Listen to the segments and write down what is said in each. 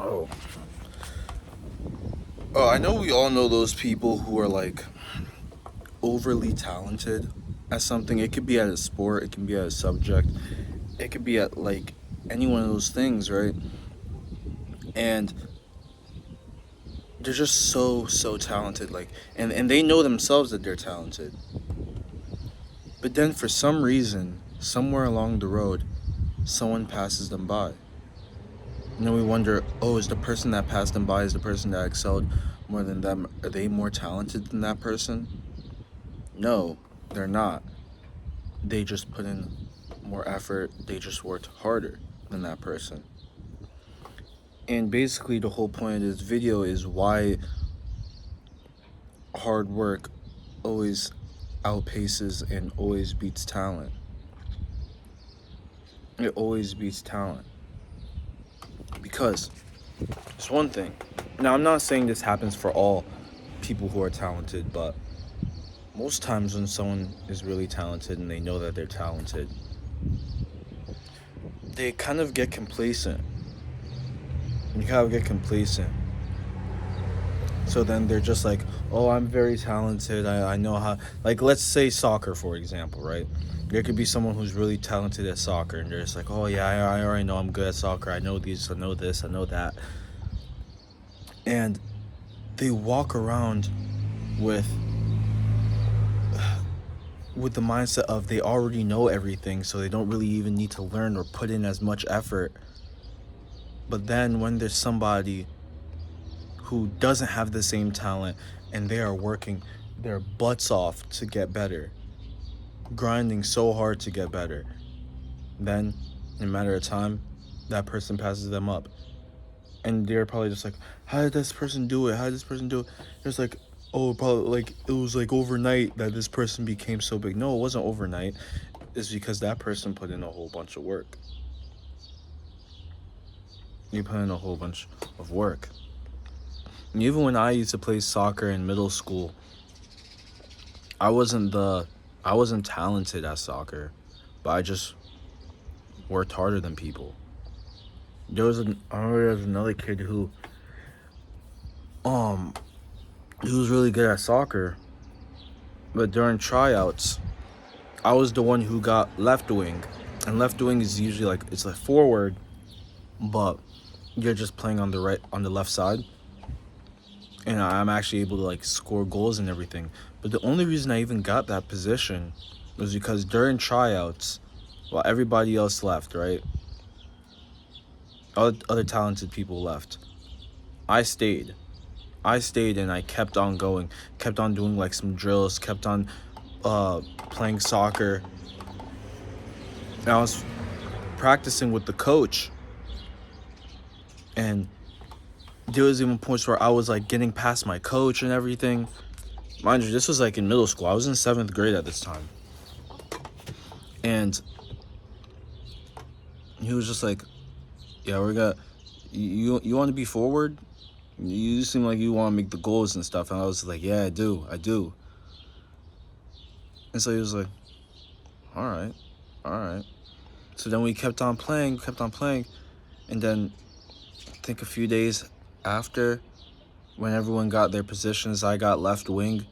Oh. Oh, I know we all know those people who are like overly talented at something. It could be at a sport, it can be at a subject, it could be at like any one of those things, right? And they're just so talented, like, and they know themselves that they're talented. But then for some reason, somewhere along the road, someone passes them by. And then we wonder, oh, is the person that passed them by, is the person that excelled more than them, are they more talented than that person? No, they're not. They just put in more effort, they just worked harder than that person. And basically, the whole point of this video is why hard work always outpaces and always beats talent. It always beats talent. Because it's one thing. Now, I'm not saying this happens for all people who are talented, but most times when someone is really talented and they know that they're talented, they kind of get complacent. You kind of get complacent. So then they're just like, oh, I'm very talented. I know how. Like, let's say soccer, for example, right? There could be someone who's really talented at soccer, and they're just like, oh, yeah, I already know I'm good at soccer. I know these, I know this, I know that. And they walk around with the mindset of they already know everything, so they don't really even need to learn or put in as much effort. But then when there's somebody who doesn't have the same talent and they are working their butts off to get better, grinding so hard to get better, then in a matter of time, that person passes them up. And they're probably just like, how did this person do it? How did this person do it? It's like, oh, probably like it was like overnight that this person became so big. No, it wasn't overnight. It's because that person put in a whole bunch of work. You put in a whole bunch of work. And even when I used to play soccer in middle school, I wasn't talented at soccer, but I just worked harder than people. I remember there was another kid um he was really good at soccer, but during tryouts, I was the one who got left wing, and left wing is usually like it's like forward, but you're just playing on the left side, and I'm actually able to like score goals and everything. But the only reason I even got that position was because during tryouts, while everybody else left, right? Other talented people left. I stayed. And I kept on going, kept on doing like some drills, kept on playing soccer. And I was practicing with the coach, and there was even points where I was like getting past my coach and everything. Mind you, this was like in middle school. I was in 7th grade at this time. And he was just like, yeah, you want to be forward? You seem like you want to make the goals and stuff. And I was like, yeah, I do. And so he was like, all right. So then we kept on playing. And then I think a few days after, when everyone got their positions, I got left wing.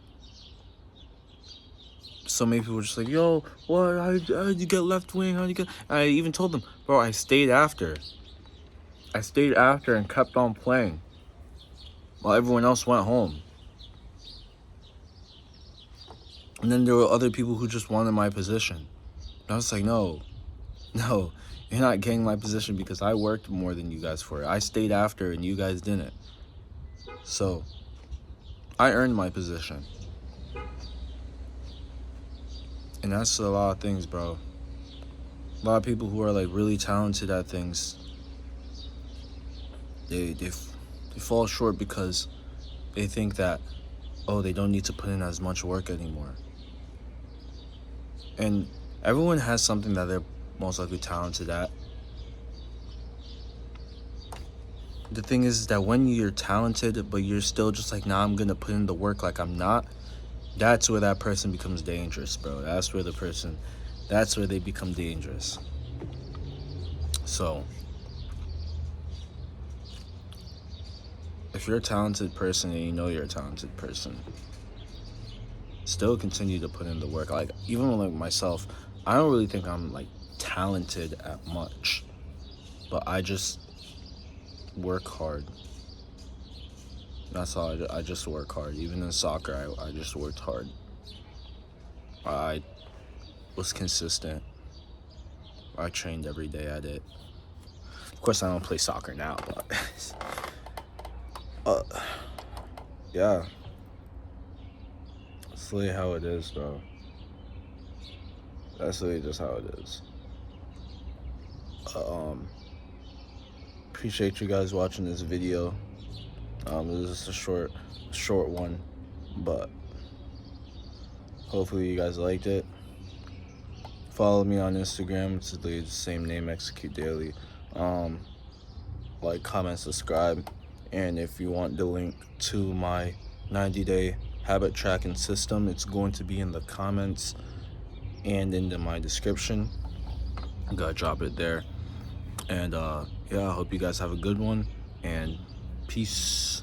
So many people were just like, yo, what? How'd you get left wing? How'd you get? I even told them, bro, I stayed after and kept on playing while everyone else went home. And then there were other people who just wanted my position. And I was like, no, you're not getting my position because I worked more than you guys for it. I stayed after and you guys didn't. So I earned my position. And that's a lot of things, bro. A lot of people who are like really talented at things, they fall short because they think that, oh, they don't need to put in as much work anymore. And everyone has something that they're most likely talented at. The thing is that when you're talented, but you're still just like, nah, I'm gonna put in the work like I'm not, that's where that person becomes dangerous, bro. That's where they become dangerous. So, if you're a talented person and you know you're a talented person, still continue to put in the work. Like, even like myself, I don't really think I'm like talented at much, but I just work hard. That's all. I just work hard. Even in soccer, I just worked hard. I was consistent. I trained every day at it. Of course, I don't play soccer now, but yeah, that's really how it is, bro. That's really just how it is. Appreciate you guys watching this video. This is a short one, but hopefully you guys liked it. Follow me on Instagram. It's the same name, Execute Daily. Like, comment, subscribe, and if you want the link to my 90-day habit tracking system, it's going to be in the comments and in my description. I'm gonna drop it there. And yeah, I hope you guys have a good one, and peace.